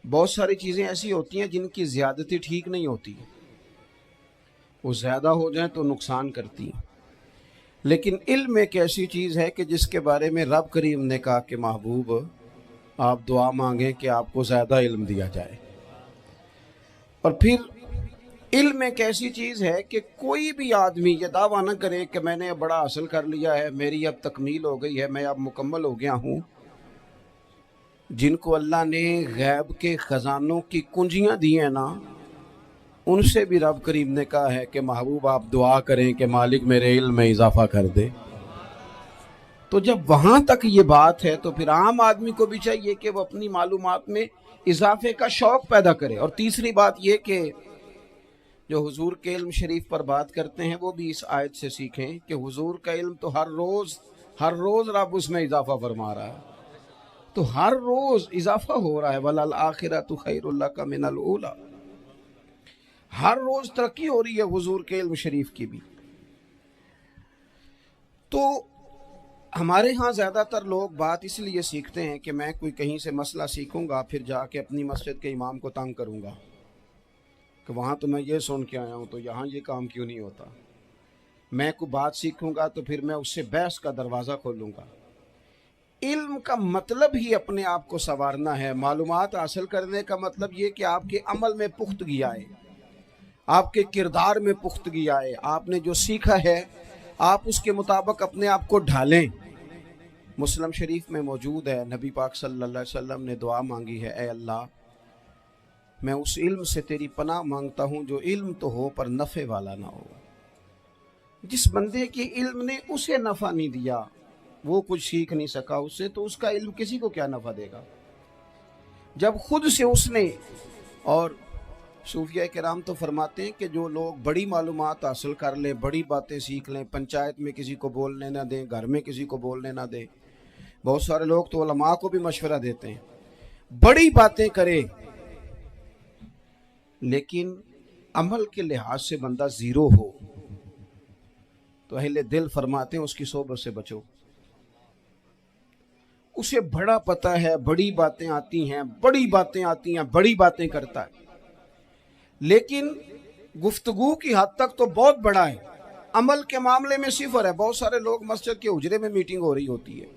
بہت ساری چیزیں ایسی ہوتی ہیں جن کی زیادتی ٹھیک نہیں ہوتی، وہ زیادہ ہو جائیں تو نقصان کرتی ہیں، لیکن علم ایک ایسی چیز ہے کہ جس کے بارے میں رب کریم نے کہا کہ محبوب آپ دعا مانگیں کہ آپ کو زیادہ علم دیا جائے۔ اور پھر علم ایک ایسی چیز ہے کہ کوئی بھی آدمی یہ دعویٰ نہ کرے کہ میں نے بڑا حاصل کر لیا ہے، میری اب تکمیل ہو گئی ہے، میں اب مکمل ہو گیا ہوں۔ جن کو اللہ نے غیب کے خزانوں کی کنجیاں دی ہیں نا، ان سے بھی رب کریم نے کہا ہے کہ محبوب آپ دعا کریں کہ مالک میرے علم میں اضافہ کر دے۔ تو جب وہاں تک یہ بات ہے تو پھر عام آدمی کو بھی چاہیے کہ وہ اپنی معلومات میں اضافے کا شوق پیدا کرے۔ اور تیسری بات یہ کہ جو حضور کے علم شریف پر بات کرتے ہیں وہ بھی اس آیت سے سیکھیں کہ حضور کا علم تو ہر روز رب اس میں اضافہ فرما رہا ہے، تو ہر روز اضافہ ہو رہا ہے۔ وَلَلْآخِرَةُ خَيْرٌ لَكَ مِنَ الْأُولَىٰ، ہر روز ترقی ہو رہی ہے حضور کے علم شریف کی بھی۔ تو ہمارے ہاں زیادہ تر لوگ بات اس لیے سیکھتے ہیں کہ میں کوئی کہیں سے مسئلہ سیکھوں گا پھر جا کے اپنی مسجد کے امام کو تنگ کروں گا کہ وہاں تو میں یہ سن کے آیا ہوں تو یہاں یہ کام کیوں نہیں ہوتا۔ میں کوئی بات سیکھوں گا تو پھر میں اس سے بحث کا دروازہ کھولوں گا۔ علم کا مطلب ہی اپنے آپ کو سنوارنا ہے۔ معلومات حاصل کرنے کا مطلب یہ کہ آپ کے عمل میں پختگی آئے، آپ کے کردار میں پختگی آئے، آپ نے جو سیکھا ہے آپ اس کے مطابق اپنے آپ کو ڈھالیں۔ مسلم شریف میں موجود ہے، نبی پاک صلی اللہ علیہ وسلم نے دعا مانگی ہے، اے اللہ میں اس علم سے تیری پناہ مانگتا ہوں جو علم تو ہو پر نفع والا نہ ہو۔ جس بندے کے علم نے اسے نفع نہیں دیا، وہ کچھ سیکھ نہیں سکا اس سے، تو اس کا علم کسی کو کیا نفع دے گا جب خود سے اس نے۔ اور صوفیہ کرام تو فرماتے ہیں کہ جو لوگ بڑی معلومات حاصل کر لیں، بڑی باتیں سیکھ لیں، پنچایت میں کسی کو بولنے نہ دیں، گھر میں کسی کو بولنے نہ دیں، بہت سارے لوگ تو علماء کو بھی مشورہ دیتے ہیں، بڑی باتیں کرے لیکن عمل کے لحاظ سے بندہ زیرو ہو تو اہل دل فرماتے ہیں اس کی صحبت سے بچو۔ اسے بڑا پتہ ہے، بڑی باتیں آتی ہیں، بڑی باتیں کرتا ہے، لیکن گفتگو کی حد تک تو بہت بڑا ہے، عمل کے معاملے میں صفر ہے۔ بہت سارے لوگ مسجد کے حجرے میں میٹنگ ہو رہی ہوتی ہے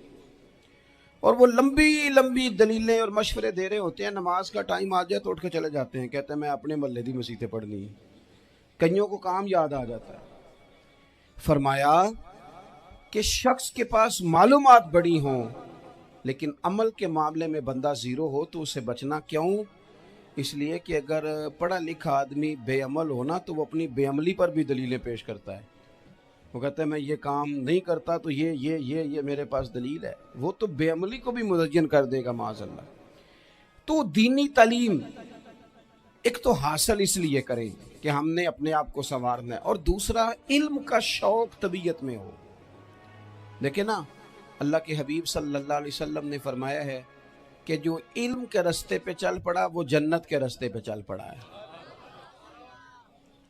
اور وہ لمبی دلیلیں اور مشورے دے رہے ہوتے ہیں، نماز کا ٹائم آ جائے تو اٹھ کے چلے جاتے ہیں، کہتے ہیں میں اپنے محلے دی مسیتیں پڑھنی ہیں۔ کئیوں کو کام یاد آ جاتا ہے۔ فرمایا کہ شخص کے پاس معلومات بڑی ہوں لیکن عمل کے معاملے میں بندہ زیرو ہو تو اسے بچنا کیوں؟ اس لیے کہ اگر پڑھا لکھا آدمی بے عمل ہونا تو وہ اپنی بے عملی پر بھی دلیلیں پیش کرتا ہے۔ وہ کہتا ہے میں یہ کام نہیں کرتا تو یہ میرے پاس دلیل ہے، وہ تو بے عملی کو بھی مزین کر دے گا معاذ اللہ۔ تو دینی تعلیم ایک تو حاصل اس لیے کریں کہ ہم نے اپنے آپ کو سنوارنا ہے، اور دوسرا علم کا شوق طبیعت میں ہو۔ دیکھیں نا، اللہ کے حبیب صلی اللہ علیہ وسلم نے فرمایا ہے کہ جو علم کے رستے پہ چل پڑا وہ جنت کے رستے پہ چل پڑا ہے۔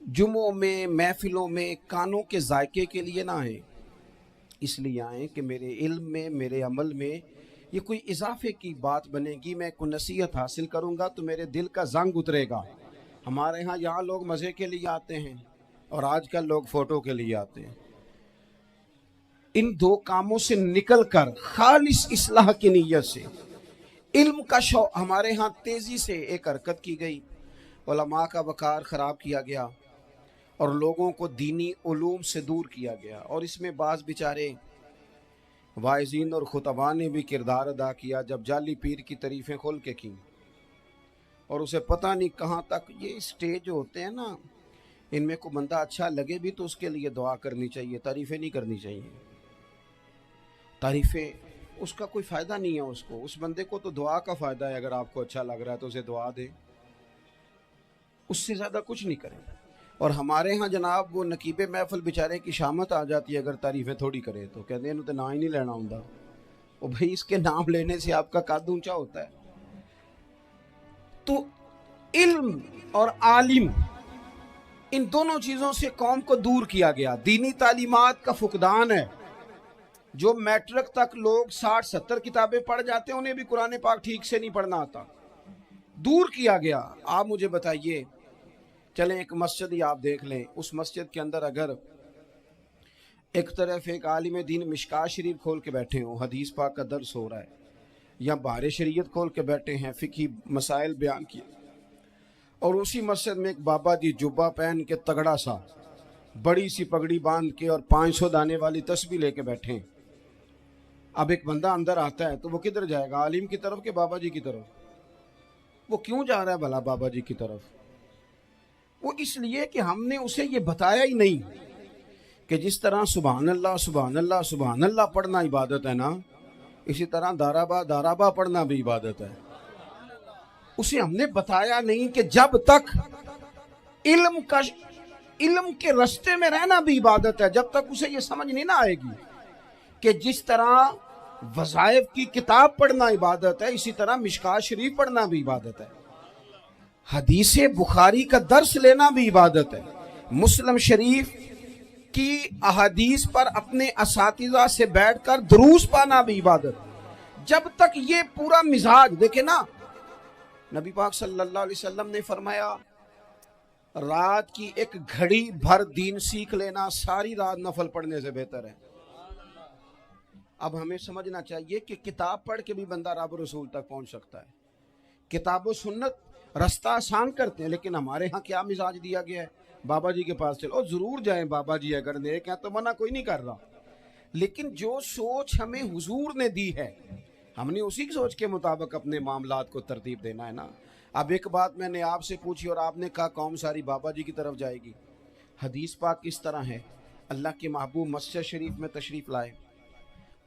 جمعوں میں، محفلوں میں کانوں کے ذائقے کے لیے نہ آئیں، اس لیے آئیں کہ میرے علم میں، میرے عمل میں یہ کوئی اضافے کی بات بنے گی، میں کوئی نصیحت حاصل کروں گا تو میرے دل کا زنگ اترے گا۔ ہمارے ہاں یہاں لوگ مزے کے لیے آتے ہیں اور آج کل لوگ فوٹو کے لیے آتے ہیں۔ ان دو کاموں سے نکل کر خالص اصلاح کی نیت سے علم کا شوق، ہمارے ہاں تیزی سے ایک حرکت کی گئی، علماء کا وقار خراب کیا گیا اور لوگوں کو دینی علوم سے دور کیا گیا، اور اس میں بعض بیچارے واعظین اور خطباء نے بھی کردار ادا کیا جب جعلی پیر کی تعریفیں کھول کے کی، اور اسے پتہ نہیں کہاں تک۔ یہ سٹیج ہوتے ہیں نا، ان میں کوئی بندہ اچھا لگے بھی تو اس کے لیے دعا کرنی چاہیے، تعریفیں نہیں کرنی چاہیے۔ تعریفیں اس کا کوئی فائدہ نہیں ہے، اس بندے کو تو دعا کا فائدہ ہے، اگر آپ کو اچھا لگ رہا ہے تو اسے دعا دے، اس سے زیادہ کچھ نہیں کریں۔ اور ہمارے ہاں جناب وہ نقیب محفل بیچارے کی شامت آ جاتی ہے اگر تعریفیں تھوڑی کرے تو کہتے ہیں تو نام ہی نہیں لینا ہوں، اور بھائی اس کے نام لینے سے آپ کا قد اونچا ہوتا ہے۔ تو علم اور عالم، ان دونوں چیزوں سے قوم کو دور کیا گیا۔ دینی تعلیمات کا فقدان ہے۔ جو میٹرک تک لوگ 60-70 کتابیں پڑھ جاتے ہیں انہیں بھی قرآن پاک ٹھیک سے نہیں پڑھنا آتا۔ دور کیا گیا. آپ مجھے بتائیے، چلیں ایک مسجد ہی آپ دیکھ لیں، اس مسجد کے اندر اگر ایک طرف ایک عالم دین مشکات شریف کھول کے بیٹھے ہوں، حدیث پاک کا درس ہو رہا ہے، یا بہار شریعت کھول کے بیٹھے ہیں، فقہی مسائل بیان کیے، اور اسی مسجد میں ایک بابا جی جبہ پہن کے تگڑا سا بڑی سی پگڑی باندھ کے اور 500 دانے والی تسبیح لے کے بیٹھے ہیں. اب ایک بندہ اندر آتا ہے تو وہ کدھر جائے گا؟ عالم کی طرف کہ بابا جی کی طرف؟ وہ کیوں جا رہا ہے بھلا بابا جی کی طرف؟ وہ اس لیے کہ ہم نے اسے یہ بتایا ہی نہیں کہ جس طرح سبحان اللہ سبحان اللہ سبحان اللہ پڑھنا عبادت ہے نا، اسی طرح دارابا پڑھنا بھی عبادت ہے. اسے ہم نے بتایا نہیں کہ جب تک علم کے رستے میں رہنا بھی عبادت ہے. جب تک اسے یہ سمجھ نہیں نہ آئے گی کہ جس طرح وظائف کی کتاب پڑھنا عبادت ہے، اسی طرح مشکات شریف پڑھنا بھی عبادت ہے، حدیث بخاری کا درس لینا بھی عبادت ہے، مسلم شریف کی احادیث پر اپنے اساتذہ سے بیٹھ کر دروس پانا بھی عبادت. جب تک یہ پورا مزاج دیکھیں نا، نبی پاک صلی اللہ علیہ وسلم نے فرمایا رات کی ایک گھڑی بھر دین سیکھ لینا ساری رات نفل پڑھنے سے بہتر ہے. اب ہمیں سمجھنا چاہیے کہ کتاب پڑھ کے بھی بندہ رب رسول تک پہنچ سکتا ہے. کتاب و سنت رستہ آسان کرتے ہیں، لیکن ہمارے ہاں کیا مزاج دیا گیا ہے؟ بابا جی کے پاس چلو، ضرور جائیں بابا جی اگر نیک ہیں تو منع کوئی نہیں کر رہا، لیکن جو سوچ ہمیں حضور نے دی ہے ہم نے اسی سوچ کے مطابق اپنے معاملات کو ترتیب دینا ہے نا. اب ایک بات میں نے آپ سے پوچھی اور آپ نے کہا قوم ساری بابا جی کی طرف جائے گی. حدیث پاک کس طرح ہے؟ اللہ کے محبوب مسجد شریف میں تشریف لائے،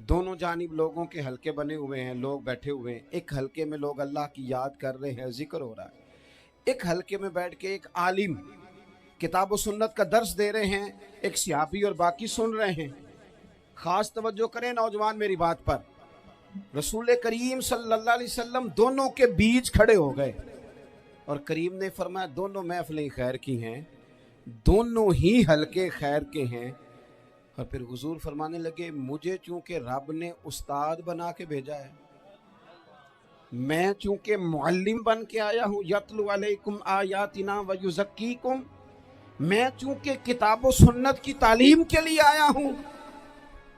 دونوں جانب لوگوں کے حلقے بنے ہوئے ہیں، لوگ بیٹھے ہوئے ہیں. ایک حلقے میں لوگ اللہ کی یاد کر رہے ہیں، ذکر ہو رہا ہے. ایک حلقے میں بیٹھ کے ایک عالم کتاب و سنت کا درس دے رہے ہیں، ایک صحابی اور باقی سن رہے ہیں. خاص توجہ کریں نوجوان میری بات پر. رسول کریم صلی اللہ علیہ وسلم دونوں کے بیچ کھڑے ہو گئے اور کریم نے فرمایا دونوں محفلیں خیر کی ہیں، دونوں ہی حلقے خیر کے ہیں. اور پھر حضور فرمانے لگے مجھے چونکہ رب نے استاد بنا کے بھیجا ہے، میں چونکہ معلم بن کے آیا ہوں، یتلو علیکم آیاتنا ویزکیکم، میں چونکہ کتاب و سنت کی تعلیم کے لیے آیا ہوں.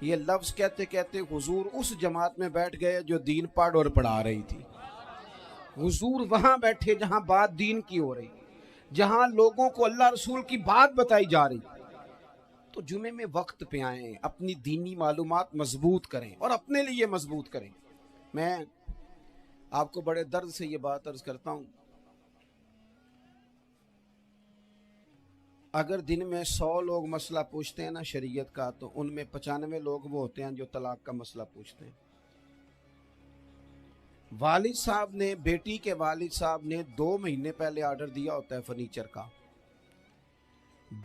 یہ لفظ کہتے کہتے حضور اس جماعت میں بیٹھ گئے جو دین پڑھ اور پڑھا رہی تھی. حضور وہاں بیٹھے جہاں بات دین کی ہو رہی، جہاں لوگوں کو اللہ رسول کی بات بتائی جا رہی. تو جمعے میں وقت پہ آئیں، اپنی دینی معلومات مضبوط کریں اور اپنے لیے مضبوط کریں. میں آپ کو بڑے درد سے یہ بات عرض کرتا ہوں، اگر دن میں 100 لوگ مسئلہ پوچھتے ہیں نا شریعت کا، تو ان میں 95 لوگ وہ ہوتے ہیں جو طلاق کا مسئلہ پوچھتے ہیں. والد صاحب نے، بیٹی کے والد صاحب نے 2 مہینے پہلے آرڈر دیا ہوتا ہے فرنیچر کا.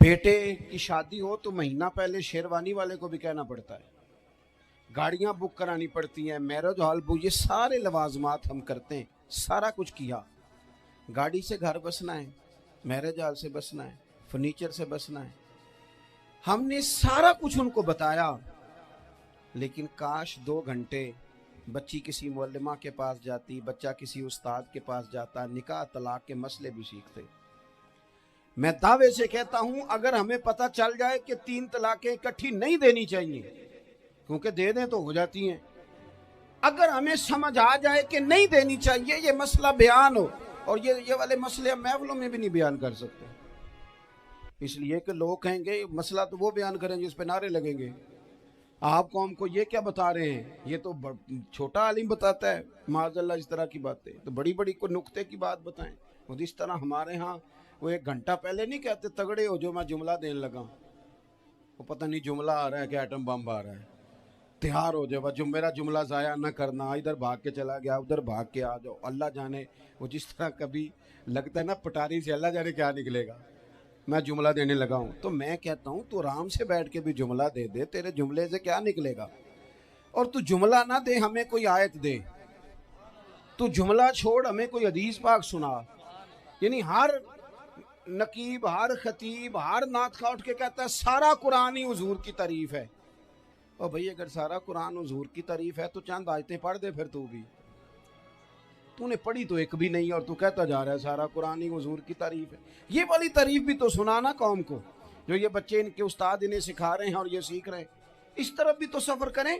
بیٹے کی شادی ہو تو مہینہ پہلے شیروانی والے کو بھی کہنا پڑتا ہے، گاڑیاں بک کرانی پڑتی ہیں، میرج ہال بک، یہ سارے لوازمات ہم کرتے ہیں. سارا کچھ کیا، گاڑی سے گھر بسنا ہے، میرج ہال سے بسنا ہے، فرنیچر سے بسنا ہے. ہم نے سارا کچھ ان کو بتایا، لیکن کاش 2 گھنٹے بچی کسی معلمہ کے پاس جاتی، بچہ کسی استاد کے پاس جاتا، نکاح طلاق کے مسئلے بھی سیکھتے. میں دعوے سے کہتا ہوں اگر ہمیں پتہ چل جائے کہ 3 طلاقیں اکٹھی نہیں دینی چاہیے، کیونکہ دے دیں تو ہو جاتی ہیں، اگر ہمیں سمجھ آ جائے کہ نہیں دینی چاہیے، یہ مسئلہ بیان ہو، اور یہ والے مسئلے ہم محفلوں میں بھی نہیں بیان کر سکتے، اس لیے کہ لوگ کہیں گے مسئلہ تو وہ بیان کریں جس پہ نعرے لگیں گے. آپ قوم کو یہ کیا بتا رہے ہیں؟ یہ تو چھوٹا عالم بتاتا ہے معاذ اللہ اس طرح کی باتیں، تو بڑی بڑی کو نقطے کی بات بتائیں. اور اس طرح ہمارے ہاں وہ 1 گھنٹہ پہلے نہیں کہتے تگڑے ہو جو میں جملہ دینے لگا، وہ پتہ نہیں جملہ آ رہا ہے کہ ایٹم بم آ رہا ہے، تیار ہو جاؤ، جو میرا جملہ ضائع نہ کرنا، ادھر بھاگ کے چلا گیا ادھر بھاگ کے آ جاؤ. اللہ جانے وہ جس طرح کبھی لگتا ہے نا پٹاری سے، اللہ جانے کیا نکلے گا. میں جملہ دینے لگا ہوں تو میں کہتا ہوں تو آرام سے بیٹھ کے بھی جملہ دے دے، تیرے جملے سے کیا نکلے گا. اور تو جملہ نہ دے، ہمیں کوئی آیت دے، تو جملہ چھوڑ ہمیں کوئی حدیث پاک سنا. یعنی ہر نقیب، ہر خطیب، ہر نعت خواہ اٹھ کے کہتا ہے سارا قرآن ہی حضور کی تعریف ہے. اور بھئی اگر سارا قرآن حضور کی تعریف ہے تو چند آیتیں پڑھ دے پھر تو بھی. تو نے پڑھی تو ایک بھی نہیں اور تو کہتا جا رہا ہے سارا قرآن ہی حضور کی تعریف ہے. یہ والی تعریف بھی تو سنانا قوم کو, جو یہ بچے ان کے استاد انہیں سکھا رہے ہیں اور یہ سیکھ رہے ہیں. اس طرف بھی تو سفر کریں.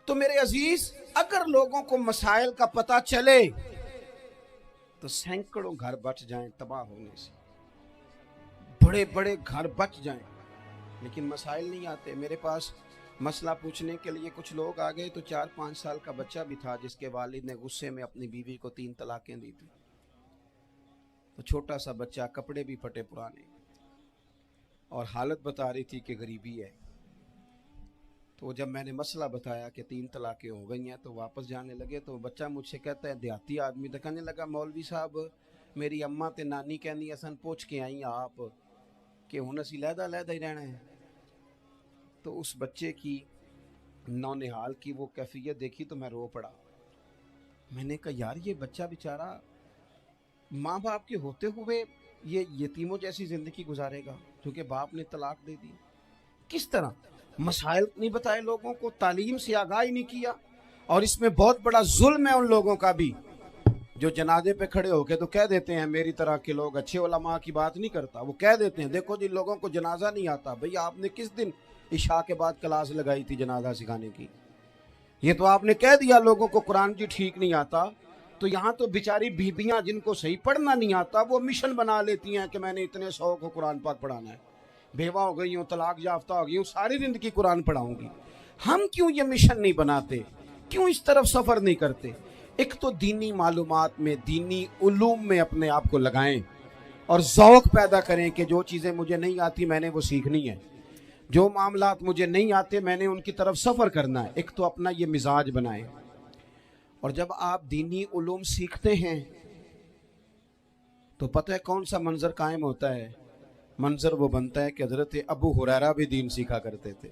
تو میرے عزیز, اگر لوگوں کو مسائل کا پتہ چلے تو سینکڑوں گھر بچ جائیں تباہ ہونے سے, بڑے بڑے گھر بچ جائیں. لیکن مسائل نہیں آتے. میرے پاس مسئلہ پوچھنے کے لیے کچھ لوگ آ گئے تو 4-5 سال کا بچہ بھی تھا جس کے والد نے غصے میں اپنی بیوی کو 3 طلاقیں دی تھی. تو چھوٹا سا بچہ, کپڑے بھی پھٹے پرانے, اور حالت بتا رہی تھی کہ غریبی ہے. تو جب میں نے مسئلہ بتایا کہ 3 طلاقیں ہو گئی ہیں تو واپس جانے لگے, تو بچہ مجھ سے کہتا ہے, دیہاتی آدمی, تو کہنے لگا مولوی صاحب میری اماں تے نانی کہنی اسن پوچھ کے آئی آپ کہ ہن اسی لہدا لہدا ہی رہنا ہے. تو اس بچے کی نونہال کی وہ کیفیت دیکھی تو میں رو پڑا. میں نے کہا یار یہ بچہ بیچارہ ماں باپ کے ہوتے ہوئے یہ یتیموں جیسی زندگی گزارے گا کیونکہ باپ نے طلاق دے دی. کس طرح مسائل نہیں بتائے لوگوں کو, تعلیم سے آگاہی نہیں کیا. اور اس میں بہت بڑا ظلم ہے ان لوگوں کا بھی جو جنازے پہ کھڑے ہو کے تو کہہ دیتے ہیں, میری طرح کے لوگ, اچھے علماء کی بات نہیں کرتا, وہ کہہ دیتے ہیں دیکھو جن لوگوں کو جنازہ نہیں آتا. بھئی آپ نے کس دن عشاء کے بعد کلاس لگائی تھی جنازہ سکھانے کی؟ یہ تو آپ نے کہہ دیا لوگوں کو قرآن جی ٹھیک نہیں آتا. تو یہاں تو بیچاری بیبیاں جن کو صحیح پڑھنا نہیں آتا وہ مشن بنا لیتی ہیں کہ میں نے اتنے 100 کو قرآن پاک پڑھانا ہے. بیوہ ہو گئی ہوں, طلاق یافتہ ہو گئی ہوں, ساری زندگی قرآن پڑھاؤں گی. ہم کیوں یہ مشن نہیں بناتے, کیوں اس طرف سفر نہیں کرتے؟ ایک تو دینی معلومات میں, دینی علوم میں اپنے آپ کو لگائیں اور ذوق پیدا کریں کہ جو چیزیں مجھے نہیں آتی میں نے وہ سیکھنی ہے, جو معاملات مجھے نہیں آتے میں نے ان کی طرف سفر کرنا ہے. ایک تو اپنا یہ مزاج بنائیں. اور جب آپ دینی علوم سیکھتے ہیں تو پتہ ہے کون سا منظر قائم ہوتا ہے؟ منظر وہ بنتا ہے کہ حضرت ابو ہریرہ بھی دین سیکھا کرتے تھے,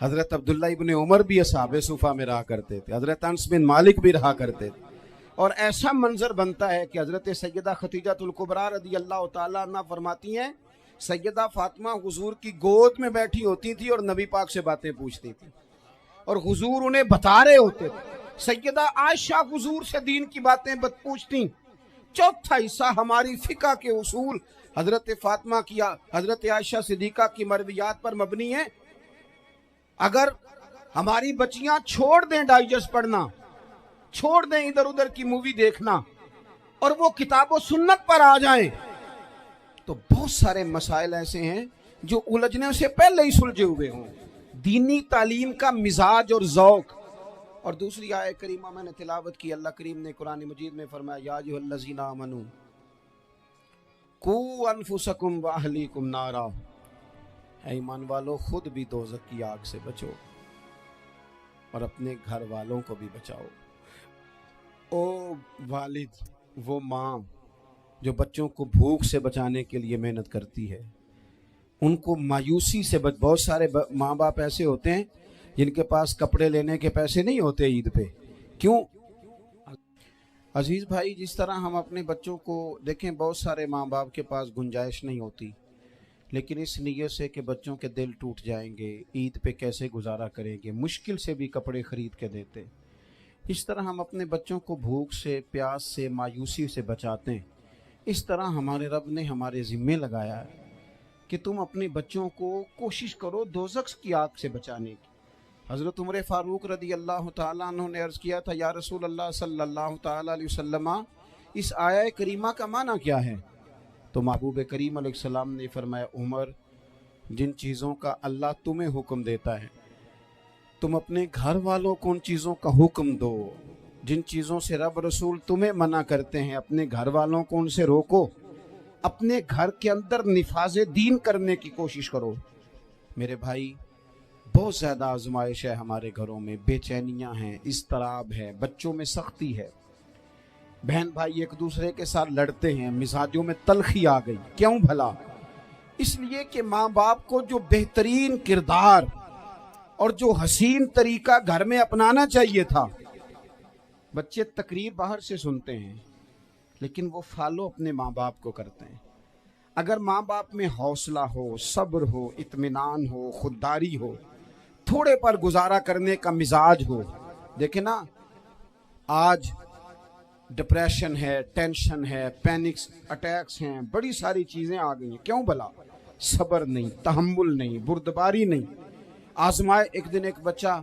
حضرت عبداللہ ابن عمر بھی اصحاب صفہ میں رہا کرتے تھے, حضرت انس بن مالک بھی رہا کرتے تھے. اور ایسا منظر بنتا ہے کہ حضرت سیدہ خدیجہ الکبریٰ رضی اللہ تعالیٰ عنہ فرماتی ہیں, سیدہ فاطمہ حضور کی گود میں بیٹھی ہوتی تھی اور نبی پاک سے باتیں پوچھتی تھی اور حضور انہیں بتا رہے ہوتے تھے. سیدہ عائشہ حضور سے دین کی باتیں پوچھتی. چوتھا حصہ ہماری فقہ کے اصول حضرت فاطمہ کی, حضرت عائشہ صدیقہ کی مرویات پر مبنی ہیں. اگر ہماری بچیاں چھوڑ دیں ڈائجسٹ پڑھنا, چھوڑ دیں ادھر ادھر کی مووی دیکھنا اور وہ کتاب و سنت پر آ جائیں تو بہت سارے مسائل ایسے ہیں جو الجھنے سے پہلے ہی سلجھے ہوئے ہوں. دینی تعلیم کا مزاج اور ذوق. اور دوسری آیت کریمہ میں نے تلاوت کی, اللہ کریم نے قرآن مجید میں فرمایا, یا ایھا الذین آمنوا قوا انفسکم واہلیکم نارا, اے ایمان والو خود بھی دوزخ کی آگ سے بچو اور اپنے گھر والوں کو بھی بچاؤ. او والد, وہ ماں جو بچوں کو بھوک سے بچانے کے لیے محنت کرتی ہے, ان کو مایوسی سے بہت سارے ماں باپ ایسے ہوتے ہیں جن کے پاس کپڑے لینے کے پیسے نہیں ہوتے عید پہ. کیوں عزیز بھائی؟ جس طرح ہم اپنے بچوں کو دیکھیں, بہت سارے ماں باپ کے پاس گنجائش نہیں ہوتی, لیکن اس نیت سے کہ بچوں کے دل ٹوٹ جائیں گے, عید پہ کیسے گزارا کریں گے, مشکل سے بھی کپڑے خرید کے دیتے. اس طرح ہم اپنے بچوں کو بھوک سے, پیاس سے, مایوسی سے بچاتے ہیں. اس طرح ہمارے رب نے ہمارے ذمے لگایا ہے کہ تم اپنے بچوں کو کوشش کرو دوزخ کی آگ سے بچانے کی. حضرت عمر فاروق رضی اللہ تعالیٰ عنہ نے عرض کیا تھا, یا رسول اللہ صلی اللہ تعالیٰ علیہ وسلم, اس آیہ کریمہ کا معنی کیا ہے؟ تو محبوب کریم علیہ السلام نے فرمایا, عمر, جن چیزوں کا اللہ تمہیں حکم دیتا ہے تم اپنے گھر والوں کو ان چیزوں کا حکم دو. جن چیزوں سے رب رسول تمہیں منع کرتے ہیں اپنے گھر والوں کو ان سے روکو. اپنے گھر کے اندر نفاذ دین کرنے کی کوشش کرو. میرے بھائی, بہت زیادہ آزمائش ہے ہمارے گھروں میں, بے چینیاں ہیں, اضطراب ہے, بچوں میں سختی ہے, بہن بھائی ایک دوسرے کے ساتھ لڑتے ہیں, مزاجوں میں تلخی آ گئی. کیوں بھلا؟ اس لیے کہ ماں باپ کو جو بہترین کردار اور جو حسین طریقہ گھر میں اپنانا چاہیے تھا, بچے تقریر باہر سے سنتے ہیں لیکن وہ فالو اپنے ماں باپ کو کرتے ہیں. اگر ماں باپ میں حوصلہ ہو, صبر ہو, اطمینان ہو, خودداری ہو, تھوڑے پر گزارا کرنے کا مزاج ہو. دیکھیں نا, آج ڈپریشن ہے، ٹینشن ہے، پینکس اٹیکس ہیں، بڑی ساری چیزیں آ گئی ہیں. کیوں بلا؟ صبر نہیں، تحمل نہیں، بردباری نہیں. آزمائے. ایک دن ایک بچہ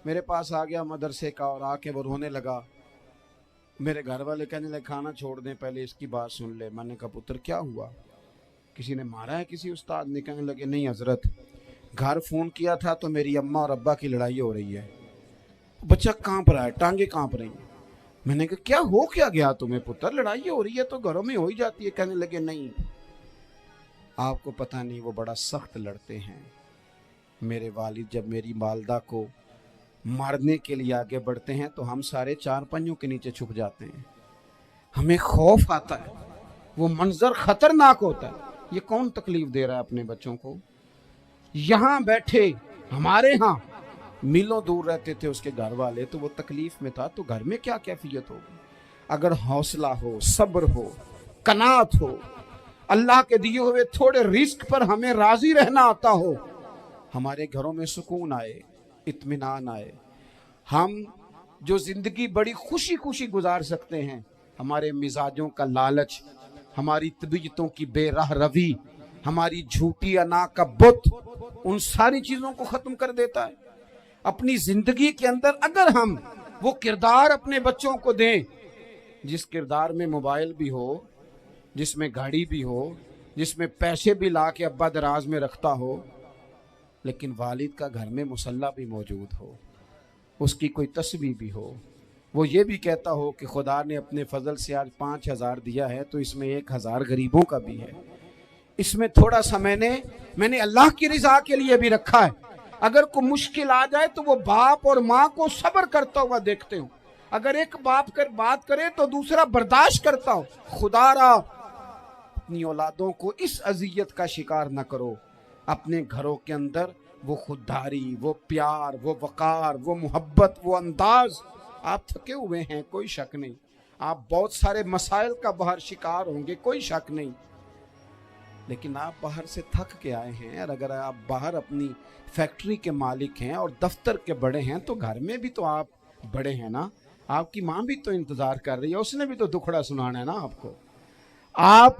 میرے پاس آ گیا مدرسے کا، اور آ کے وہ رونے لگا. میرے گھر والے کہنے لگے کھانا چھوڑ دیں، پہلے اس کی بات سن لے. میں نے کہا پتر کیا ہوا؟ کسی نے مارا ہے کسی استاد نے؟ کہنے لگے نہیں حضرت، گھر فون کیا تھا تو میری اماں اور ابا کی لڑائی ہو رہی ہے. بچہ کانپ رہا ہے، ٹانگیں کانپ رہی ہیں. میں نے کہا کیا ہو کیا گیا تمہیں پتر؟ لڑائی ہو رہی ہے تو گھروں میں ہو ہی جاتی ہے. کہنے لگے نہیں، آپ کو پتہ نہیں، وہ بڑا سخت لڑتے ہیں. میرے والد جب میری والدہ کو مارنے کے لیے آگے بڑھتے ہیں تو ہم سارے چار پنجوں کے نیچے چھپ جاتے ہیں. ہمیں خوف آتا ہے، وہ منظر خطرناک ہوتا ہے. یہ کون تکلیف دے رہا ہے اپنے بچوں کو؟ یہاں بیٹھے ہمارے ہاں میلوں دور رہتے تھے اس کے گھر والے، تو وہ تکلیف میں تھا، تو گھر میں کیا کیفیت ہوگی؟ اگر حوصلہ ہو، صبر ہو، قناعت ہو، اللہ کے دیے ہوئے تھوڑے رزق پر ہمیں راضی رہنا آتا ہو، ہمارے گھروں میں سکون آئے، اطمینان آئے. ہم جو زندگی بڑی خوشی خوشی گزار سکتے ہیں. ہمارے مزاجوں کا لالچ، ہماری طبیعتوں کی بے راہ روی، ہماری جھوٹی انا کا بت، ان ساری چیزوں کو ختم کر دیتا ہے. اپنی زندگی کے اندر اگر ہم وہ کردار اپنے بچوں کو دیں جس کردار میں موبائل بھی ہو، جس میں گاڑی بھی ہو، جس میں پیسے بھی لا کے ابا دراز میں رکھتا ہو، لیکن والد کا گھر میں مصلی بھی موجود ہو، اس کی کوئی تسبیح بھی ہو، وہ یہ بھی کہتا ہو کہ خدا نے اپنے فضل سے آج 5,000 دیا ہے تو اس میں 1,000 غریبوں کا بھی ہے. اس میں تھوڑا سا میں نے اللہ کی رضا کے لیے بھی رکھا ہے. اگر کوئی مشکل آ جائے تو وہ باپ اور ماں کو صبر کرتا ہوا دیکھتے ہوں. اگر ایک باپ کر بات کرے تو دوسرا برداشت کرتا ہو. خدا را اپنی اولادوں کو اس اذیت کا شکار نہ کرو. اپنے گھروں کے اندر وہ خودداری، وہ پیار، وہ وقار، وہ محبت، وہ انداز. آپ تھکے ہوئے ہیں، کوئی شک نہیں. آپ بہت سارے مسائل کا باہر شکار ہوں گے، کوئی شک نہیں. لیکن آپ باہر سے تھک کے آئے ہیں، اور اگر آپ باہر اپنی فیکٹری کے مالک ہیں اور دفتر کے بڑے ہیں تو گھر میں بھی تو آپ بڑے ہیں نا. آپ کی ماں بھی تو انتظار کر رہی ہے، اس نے بھی تو دکھڑا سنانا ہے نا آپ کو. آپ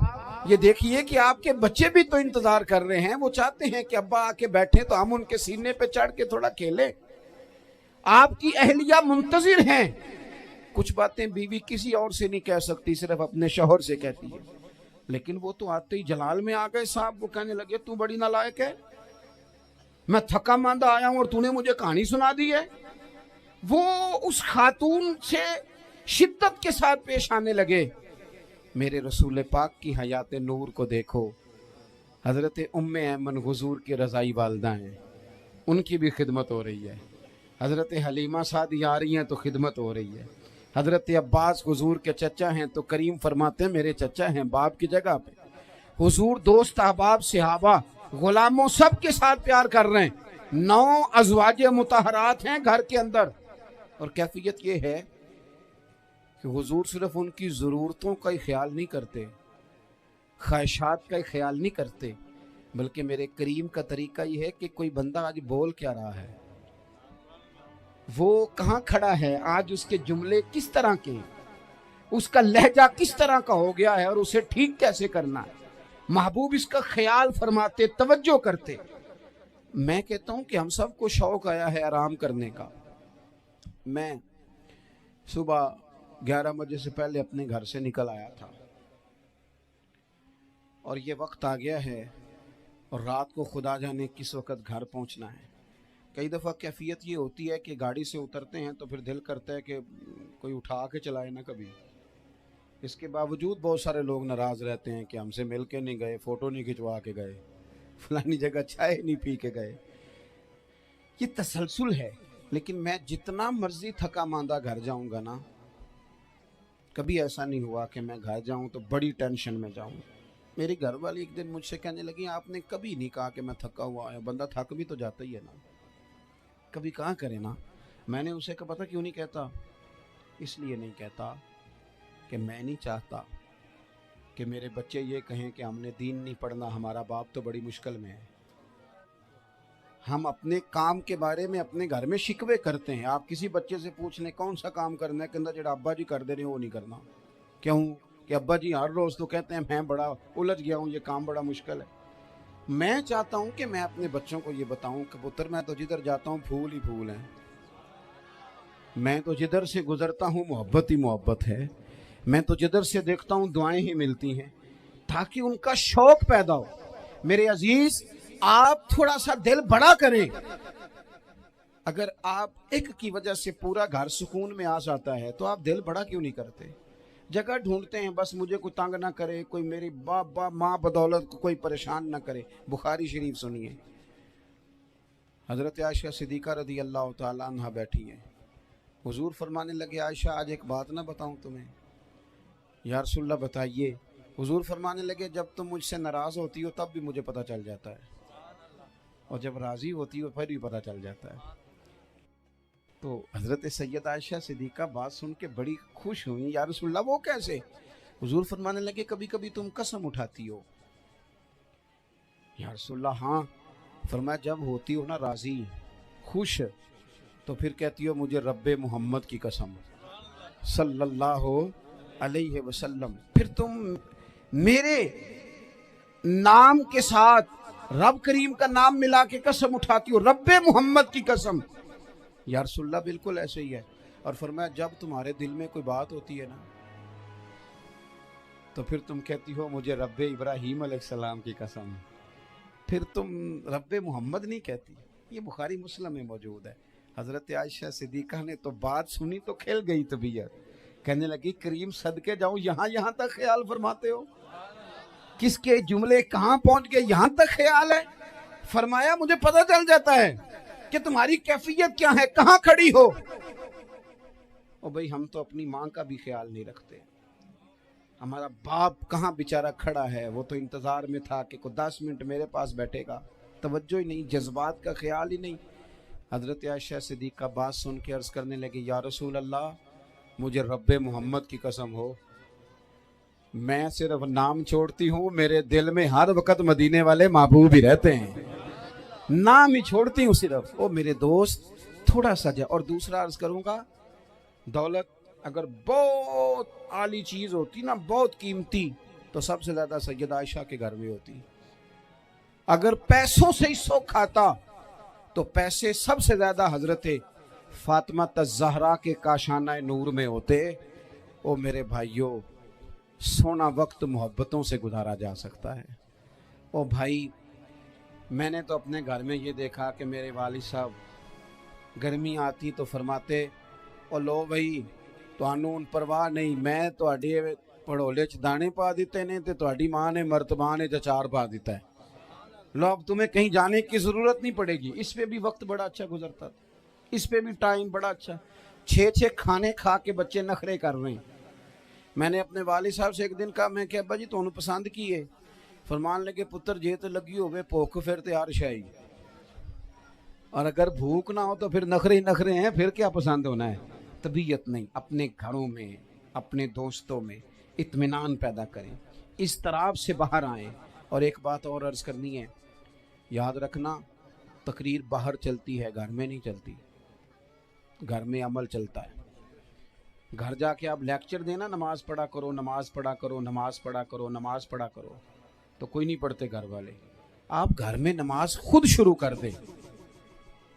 یہ دیکھیے کہ آپ کے بچے بھی تو انتظار کر رہے ہیں، وہ چاہتے ہیں کہ ابا آ کے بیٹھیں تو ہم ان کے سینے پہ چڑھ کے تھوڑا کھیلیں. آپ کی اہلیہ منتظر ہیں. کچھ باتیں بیوی کسی اور سے نہیں کہہ سکتی، صرف اپنے شوہر سے کہتی ہے. لیکن وہ تو آتے ہی جلال میں آ گئے صاحب. وہ کہنے لگے تو بڑی نالائق ہے، میں تھکا ماندہ آیا ہوں اور تو نے مجھے کہانی سنا دی ہے. وہ اس خاتون سے شدت کے ساتھ پیش آنے لگے. میرے رسول پاک کی حیات نور کو دیکھو. حضرت ام ایمن حضور کی رضائی والدہ ہیں، ان کی بھی خدمت ہو رہی ہے. حضرت حلیمہ سعدی آ رہی ہیں تو خدمت ہو رہی ہے. حضرت عباس حضور کے چچا ہیں تو کریم فرماتے ہیں میرے چچا ہیں باپ کی جگہ پہ. حضور دوست احباب صحابہ غلاموں سب کے ساتھ پیار کر رہے ہیں. 9 ازواج مطہرات ہیں گھر کے اندر. اور کیفیت یہ ہے کہ حضور صرف ان کی ضرورتوں کا ہی خیال نہیں کرتے، خواہشات کا ہی خیال نہیں کرتے، بلکہ میرے کریم کا طریقہ یہ ہے کہ کوئی بندہ آج بول کیا رہا ہے، وہ کہاں کھڑا ہے آج، اس کے جملے کس طرح کے، اس کا لہجہ کس طرح کا ہو گیا ہے اور اسے ٹھیک کیسے کرنا ہے. محبوب اس کا خیال فرماتے، توجہ کرتے. میں کہتا ہوں کہ ہم سب کو شوق آیا ہے آرام کرنے کا. میں صبح 11 بجے سے پہلے اپنے گھر سے نکل آیا تھا، اور یہ وقت آ گیا ہے اور رات کو خدا جانے کس وقت گھر پہنچنا ہے. کئی دفعہ کیفیت یہ ہوتی ہے کہ گاڑی سے اترتے ہیں تو پھر دل کرتا ہے کہ کوئی اٹھا کے چلائے نہ کبھی. اس کے باوجود بہت سارے لوگ ناراض رہتے ہیں کہ ہم سے مل کے نہیں گئے، فوٹو نہیں کھنچوا کے گئے، فلانی جگہ چائے نہیں پی کے گئے. یہ تسلسل ہے. لیکن میں جتنا مرضی تھکا ماندہ گھر جاؤں گا نا، کبھی ایسا نہیں ہوا کہ میں گھر جاؤں تو بڑی ٹینشن میں جاؤں. میری گھر والی ایک دن مجھ سے کہنے لگی آپ نے کبھی نہیں کہا کہ میں تھکا ہوا ہے. بندہ تھک بھی تو جاتا ہی ہے نا، کبھی کہاں کرے نا. میں نے اسے کہا پتہ کیوں نہیں کہتا؟ اس لیے نہیں کہتا کہ میں نہیں چاہتا کہ میرے بچے یہ کہیں کہ ہم نے دین نہیں پڑھنا، ہمارا باپ تو بڑی مشکل میں ہے. ہم اپنے کام کے بارے میں اپنے گھر میں شکوے کرتے ہیں. آپ کسی بچے سے پوچھ لیں کون سا کام کرنا ہے, کہنا جڑا ابا جی کر دے رہے ہیں وہ نہیں کرنا. کیوں؟ کہ ابا جی ہر روز تو کہتے ہیں میں بڑا الجھ گیا ہوں, یہ کام بڑا مشکل ہے. میں چاہتا ہوں کہ میں اپنے بچوں کو یہ بتاؤں کہ پتر میں تو جدھر جاتا ہوں پھول ہی پھول ہیں, میں تو جدھر سے گزرتا ہوں محبت ہی محبت ہے, میں تو جدھر سے دیکھتا ہوں دعائیں ہی ملتی ہیں, تاکہ ان کا شوق پیدا ہو. میرے عزیز, آپ تھوڑا سا دل بڑا کریں. اگر آپ ایک کی وجہ سے پورا گھر سکون میں آ جاتا ہے تو آپ دل بڑا کیوں نہیں کرتے؟ جگہ ڈھونڈتے ہیں بس مجھے کوئی تنگ نہ کرے, کوئی میری باپ ماں بدولت کو کوئی پریشان نہ کرے. بخاری شریف سنیے, حضرت عائشہ صدیقہ رضی اللہ تعالیٰ عنہ بیٹھی ہیں. حضور فرمانے لگے عائشہ آج ایک بات نہ بتاؤں تمہیں؟ یا رسول اللہ بتائیے. حضور فرمانے لگے جب تم مجھ سے ناراض ہوتی ہو تب بھی مجھے پتہ چل جاتا ہے, اور جب راضی ہوتی ہو پھر بھی پتہ چل جاتا ہے. تو حضرت سید عائشہ صدیقہ بات سن کے بڑی خوش ہوئی. یا رسول اللہ وہ کیسے؟ حضور فرمانے لگے کبھی کبھی تم قسم اٹھاتی ہو. یا رسول اللہ ہاں. فرمایا جب ہوتی ہو نا راضی خوش تو پھر کہتی ہو مجھے رب محمد کی قسم صلی اللہ علیہ وسلم. پھر تم میرے نام کے ساتھ رب کریم کا نام ملا کے قسم اٹھاتی ہو رب محمد کی قسم. یا رسول اللہ بالکل ایسے ہی ہے. اور فرمایا جب تمہارے دل میں کوئی بات ہوتی ہے نا تو پھر تم کہتی ہو مجھے رب ابراہیم علیہ السلام کی قسم, پھر تم رب محمد نہیں کہتی. یہ بخاری مسلم میں موجود ہے. حضرت عائشہ صدیقہ نے تو بات سنی تو کھل گئی طبیعت, کہنے لگی کریم صدقے جاؤں یہاں تک خیال فرماتے ہو, کس کے جملے کہاں پہنچ گئے یہاں تک خیال ہے. فرمایا مجھے پتہ چل جاتا ہے کہ تمہاری کیفیت کیا ہے, کہاں کھڑی ہو. او بھئی ہم تو اپنی ماں کا بھی خیال نہیں رکھتے. ہمارا باپ کہاں بیچارہ کھڑا ہے, وہ تو انتظار میں تھا کہ کوئی 10 منٹ میرے پاس بیٹھے گا. توجہ ہی نہیں, جذبات کا خیال ہی نہیں. حضرت عائشہ صدیقہ بات سن کے عرض کرنے لگے یا رسول اللہ مجھے رب محمد کی قسم ہو, میں صرف نام چھوڑتی ہوں, میرے دل میں ہر وقت مدینے والے محبوب ہی رہتے ہیں, نام ہی چھوڑتی ہوں صرف. او میرے دوست تھوڑا سا جا. اور دوسرا عرض کروں گا, دولت اگر بہت عالی چیز ہوتی نا, بہت قیمتی, تو سب سے زیادہ سید عائشہ کے گھر میں ہوتی. اگر پیسوں سے ہی سو کھاتا تو پیسے سب سے زیادہ حضرت فاطمہ الزہرا کے کاشانہ نور میں ہوتے. او میرے بھائیوں, سونا وقت محبتوں سے گزارا جا سکتا ہے. او بھائی, میں نے تو اپنے گھر میں یہ دیکھا کہ میرے والد صاحب گرمی آتی تو فرماتے او لو بھائی تانوں پرواہ نہیں, میں تواڈے پڑھولے چ دانے پا دیتے نے تے تواڈی ماں نے مرتبان چ اچار پا دیتا ہے. لو اب تمہیں کہیں جانے کی ضرورت نہیں پڑے گی. اس پہ بھی وقت بڑا اچھا گزرتا تھا, اس پہ بھی ٹائم بڑا اچھا. 6 کھانے کھا کے بچے نخرے کر رہے ہیں. میں نے اپنے والد صاحب سے ایک دن کہا, میں کہ ابا جی تانوں پسند کی ہے؟ فرمان لگے پتر جے تے لگی ہوئے بھوک پھر تے ہر شے, اور اگر بھوک نہ ہو تو پھر نخرے ہی نخرے ہیں, پھر کیا پسند ہونا ہے. طبیعت نہیں. اپنے گھروں میں اپنے دوستوں میں اطمینان پیدا کریں, اضطراب سے باہر آئیں. اور ایک بات اور عرض کرنی ہے, یاد رکھنا تقریر باہر چلتی ہے, گھر میں نہیں چلتی. گھر میں عمل چلتا ہے. گھر جا کے آپ لیکچر دینا نماز پڑھا کرو, نماز پڑھا کرو, نماز پڑھا کرو, نماز پڑھا کرو, تو کوئی نہیں پڑھتے گھر والے. آپ گھر میں نماز خود شروع کر دیں.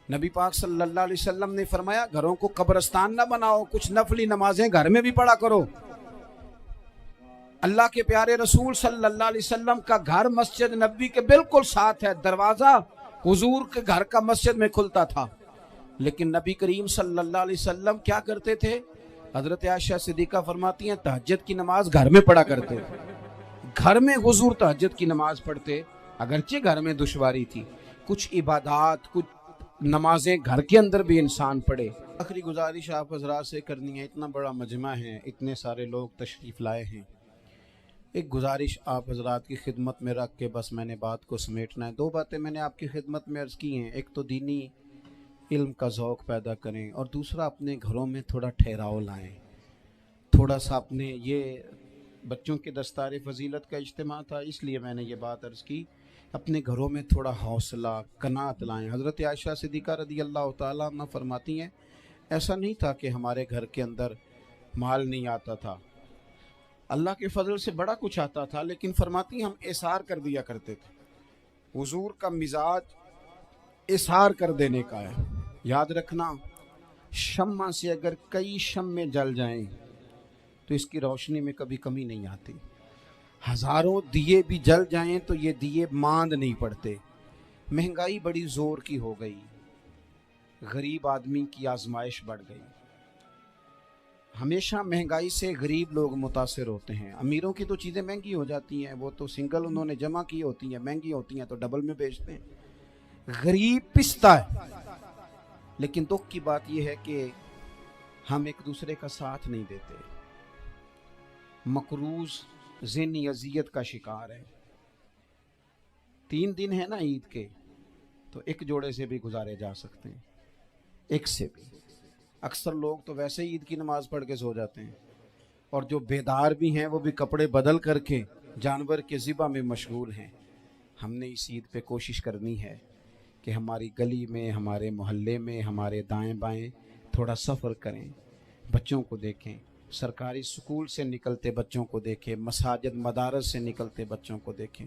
نبی پاک صلی اللہ علیہ وسلم نے فرمایا گھروں کو قبرستان نہ بناؤ, کچھ نفلی نمازیں گھر میں بھی پڑھا کرو. اللہ کے پیارے رسول صلی اللہ علیہ وسلم کا گھر مسجد نبوی کے بالکل ساتھ ہے, دروازہ حضور کے گھر کا مسجد میں کھلتا تھا. لیکن نبی کریم صلی اللہ علیہ وسلم کیا کرتے تھے؟ حضرت عائشہ صدیقہ فرماتی ہیں تہجد کی نماز گھر میں پڑھا کرتے. گھر میں حضور تہجد کی نماز پڑھتے, اگرچہ گھر میں دشواری تھی. کچھ عبادات, کچھ نمازیں گھر کے اندر بھی انسان پڑھے. آخری گزارش آپ حضرات سے کرنی ہے, اتنا بڑا مجمع ہے, اتنے سارے لوگ تشریف لائے ہیں. ایک گزارش آپ حضرات کی خدمت میں رکھ کے بس میں نے بات کو سمیٹنا ہے. 2 باتیں میں نے آپ کی خدمت میں عرض کی ہیں. ایک تو دینی علم کا ذوق پیدا کریں, اور دوسرا اپنے گھروں میں تھوڑا ٹھہراؤ لائیں. تھوڑا سا اپنے, یہ بچوں کے دستار فضیلت کا اجتماع تھا اس لیے میں نے یہ بات عرض کی اپنے گھروں میں تھوڑا حوصلہ قناعت لائیں۔ حضرت عائشہ صدیقہ رضی اللہ تعالیٰ عنہ فرماتی ہیں ایسا نہیں تھا کہ ہمارے گھر کے اندر مال نہیں آتا تھا، اللہ کے فضل سے بڑا کچھ آتا تھا، لیکن فرماتی ہیں ہم احسار کر دیا کرتے تھے۔ حضور کا مزاج احسار کر دینے کا ہے۔ یاد رکھنا، شمع سے اگر کئی شمع جل جائیں تو اس کی روشنی میں کبھی کمی نہیں آتی، ہزاروں دیے بھی جل جائیں تو یہ دیے ماند نہیں پڑتے۔ مہنگائی بڑی زور کی ہو گئی، غریب آدمی کی آزمائش بڑھ گئی۔ ہمیشہ مہنگائی سے غریب لوگ متاثر ہوتے ہیں۔ امیروں کی تو چیزیں مہنگی ہو جاتی ہیں، وہ تو سنگل انہوں نے جمع کی ہوتی ہیں، مہنگی ہوتی ہیں تو ڈبل میں بیچتے ہیں۔ غریب پستا ہے، لیکن دکھ کی بات یہ ہے کہ ہم ایک دوسرے کا ساتھ نہیں دیتے، مقروض ذہنی اذیت کا شکار ہے۔ 3 دن ہے نا عید کے، تو ایک جوڑے سے بھی گزارے جا سکتے ہیں، ایک سے بھی۔ اکثر لوگ تو ویسے ہی عید کی نماز پڑھ کے سو جاتے ہیں، اور جو بیدار بھی ہیں وہ بھی کپڑے بدل کر کے جانور کے ذبح میں مشغول ہیں۔ ہم نے اس عید پہ کوشش کرنی ہے کہ ہماری گلی میں، ہمارے محلے میں، ہمارے دائیں بائیں تھوڑا سفر کریں، بچوں کو دیکھیں، سرکاری سکول سے نکلتے بچوں کو دیکھیں، مساجد مدارس سے نکلتے بچوں کو دیکھیں۔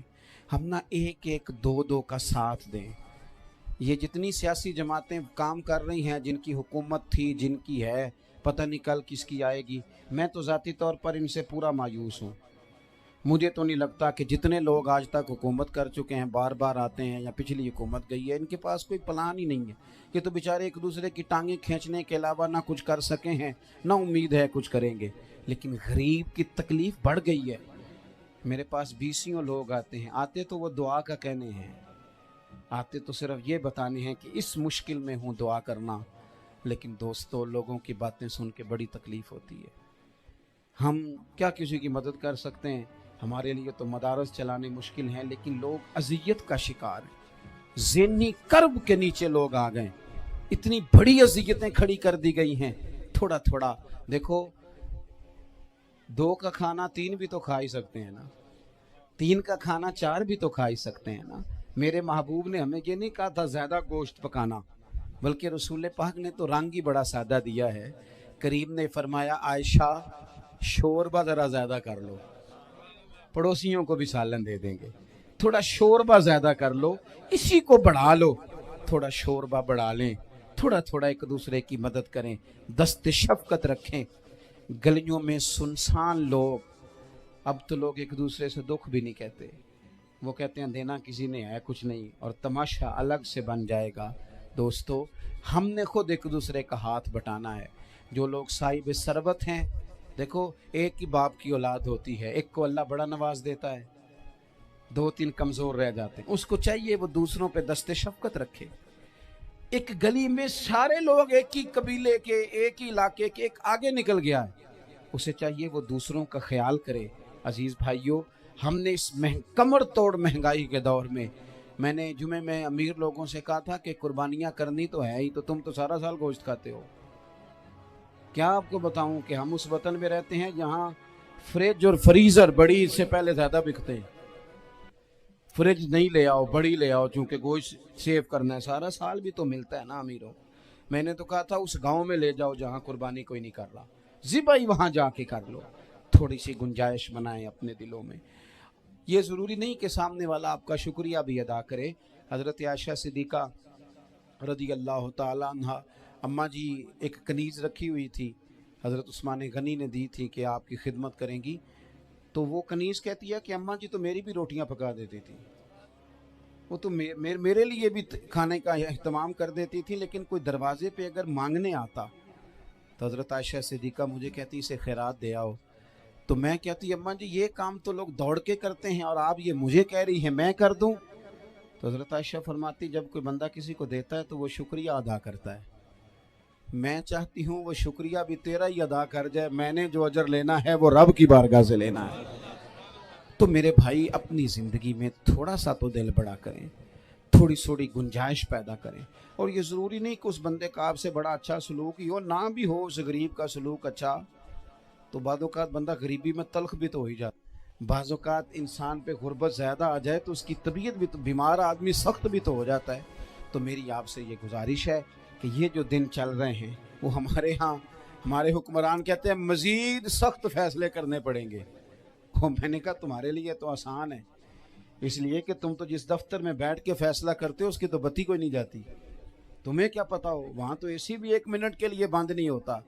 ہم نہ ایک ایک دو دو کا ساتھ دیں۔ یہ جتنی سیاسی جماعتیں کام کر رہی ہیں، جن کی حکومت تھی، جن کی ہے، پتہ نہیں کل کس کی آئے گی، میں تو ذاتی طور پر ان سے پورا مایوس ہوں۔ مجھے تو نہیں لگتا کہ جتنے لوگ آج تک حکومت کر چکے ہیں، بار بار آتے ہیں یا پچھلی حکومت گئی ہے، ان کے پاس کوئی پلان ہی نہیں ہے۔ یہ تو بیچارے ایک دوسرے کی ٹانگیں کھینچنے کے علاوہ نہ کچھ کر سکے ہیں، نہ امید ہے کچھ کریں گے۔ لیکن غریب کی تکلیف بڑھ گئی ہے۔ میرے پاس 20 لوگ آتے ہیں، آتے تو وہ دعا کا کہنے ہیں، آتے تو صرف یہ بتانے ہیں کہ اس مشکل میں ہوں دعا کرنا، لیکن دوستو لوگوں کی باتیں سن کے بڑی تکلیف ہوتی ہے۔ ہم کیا کسی کی مدد کر سکتے ہیں؟ ہمارے لیے تو مدارس چلانے مشکل ہیں، لیکن لوگ اذیت کا شکار ہیں، ذہنی کرب کے نیچے لوگ آ گئے، اتنی بڑی اذیتیں کھڑی کر دی گئی ہیں۔ تھوڑا تھوڑا دیکھو، 2 کا کھانا 3 بھی تو کھا ہی سکتے ہیں نا، 3 کا کھانا 4 بھی تو کھا ہی سکتے ہیں نا۔ میرے محبوب نے ہمیں یہ نہیں کہا تھا زیادہ گوشت پکانا، بلکہ رسول پاک نے تو رنگ ہی بڑا سادہ دیا ہے۔ کریم نے فرمایا عائشہ شوربہ ذرا زیادہ کر لو، پڑوسیوں کو بھی سالن دے دیں گے، تھوڑا شوربہ زیادہ کر لو، اسی کو بڑھا لو، تھوڑا شوربہ بڑھا لیں، تھوڑا تھوڑا ایک دوسرے کی مدد کریں، دست شفقت رکھیں۔ گلیوں میں سنسان لوگ، اب تو لوگ ایک دوسرے سے دکھ بھی نہیں کہتے، وہ کہتے ہیں دینا کسی نے ہے کچھ نہیں، اور تماشا الگ سے بن جائے گا۔ دوستو ہم نے خود ایک دوسرے کا ہاتھ بٹانا ہے۔ جو لوگ صاحب ثروت ہیں، دیکھو ایک ہی باپ کی اولاد ہوتی ہے، ایک کو اللہ بڑا نواز دیتا ہے، 2-3 کمزور رہ جاتے ہیں، اس کو چاہیے وہ دوسروں پہ دست شفقت رکھے۔ ایک گلی میں سارے لوگ ایک ہی قبیلے کے، ایک ہی علاقے کے، ایک آگے نکل گیا ہے، اسے چاہیے وہ دوسروں کا خیال کرے۔ عزیز بھائیوں، ہم نے اس کمر توڑ مہنگائی کے دور میں نے جمعے میں امیر لوگوں سے کہا تھا کہ قربانیاں کرنی تو ہے ہی، تو تم تو سارا سال گوشت کھاتے ہو۔ کیا آپ کو بتاؤں کہ ہم اس وطن میں رہتے ہیں جہاں فریج اور فریزر بڑی اس سے پہلے زیادہ بکتے ہیں۔ فریج نہیں لے آؤ، بڑی لے آؤ، چونکہ گوشت سیو کرنا ہے، سارا سال بھی تو ملتا ہے نا امیروں۔ میں نے تو کہا تھا اس گاؤں میں لے جاؤ جہاں قربانی کوئی نہیں کر رہا، ذبح ہی وہاں جا کے کر لو، تھوڑی سی گنجائش بنائیں اپنے دلوں میں۔ یہ ضروری نہیں کہ سامنے والا آپ کا شکریہ بھی ادا کرے۔ حضرت عائشہ صدیقہ رضی اللہ تعالیٰ عنہ، اماں جی ایک کنیز رکھی ہوئی تھی، حضرت عثمان غنی نے دی تھی کہ آپ کی خدمت کریں گی، تو وہ کنیز کہتی ہے کہ اماں جی تو میری بھی روٹیاں پکا دیتی تھی، وہ تو میرے لیے بھی کھانے کا اہتمام کر دیتی تھی، لیکن کوئی دروازے پہ اگر مانگنے آتا تو حضرت عائشہ صدیقہ مجھے کہتی اسے خیرات دے آؤ، تو میں کہتی اماں جی یہ کام تو لوگ دوڑ کے کرتے ہیں اور آپ یہ مجھے کہہ رہی ہیں میں کر دوں؟ تو حضرت عائشہ فرماتی جب کوئی بندہ کسی کو دیتا ہے تو وہ شکریہ ادا کرتا ہے، میں چاہتی ہوں وہ شکریہ بھی تیرا ہی ادا کر جائے، میں نے جو اجر لینا ہے وہ رب کی بارگاہ سے لینا ہے۔ تو میرے بھائی اپنی زندگی میں تھوڑا سا تو دل بڑا کریں، تھوڑی تھوڑی گنجائش پیدا کریں، اور یہ ضروری نہیں کہ اس بندے کا آپ سے بڑا اچھا سلوک ہی ہو، نہ بھی ہو اس غریب کا سلوک اچھا، تو بعد اوقات بندہ غریبی میں تلخ بھی تو ہو ہی جاتا۔ بعض اوقات انسان پہ غربت زیادہ آ جائے تو اس کی طبیعت بھی تو، بیمار آدمی سخت بھی تو ہو جاتا ہے. تو میری آپ سے یہ گزارش ہے کہ یہ جو دن چل رہے ہیں وہ ہمارے ہاں ہمارے حکمران کہتے ہیں مزید سخت فیصلے کرنے پڑیں گے. میں نے کہا تمہارے لیے تو آسان ہے، اس لیے کہ تم تو جس دفتر میں بیٹھ کے فیصلہ کرتے ہو اس کی تو بتی کوئی نہیں جاتی. تمہیں کیا پتا ہو، وہاں تو اے سی بھی 1 منٹ کے لیے بند نہیں ہوتا.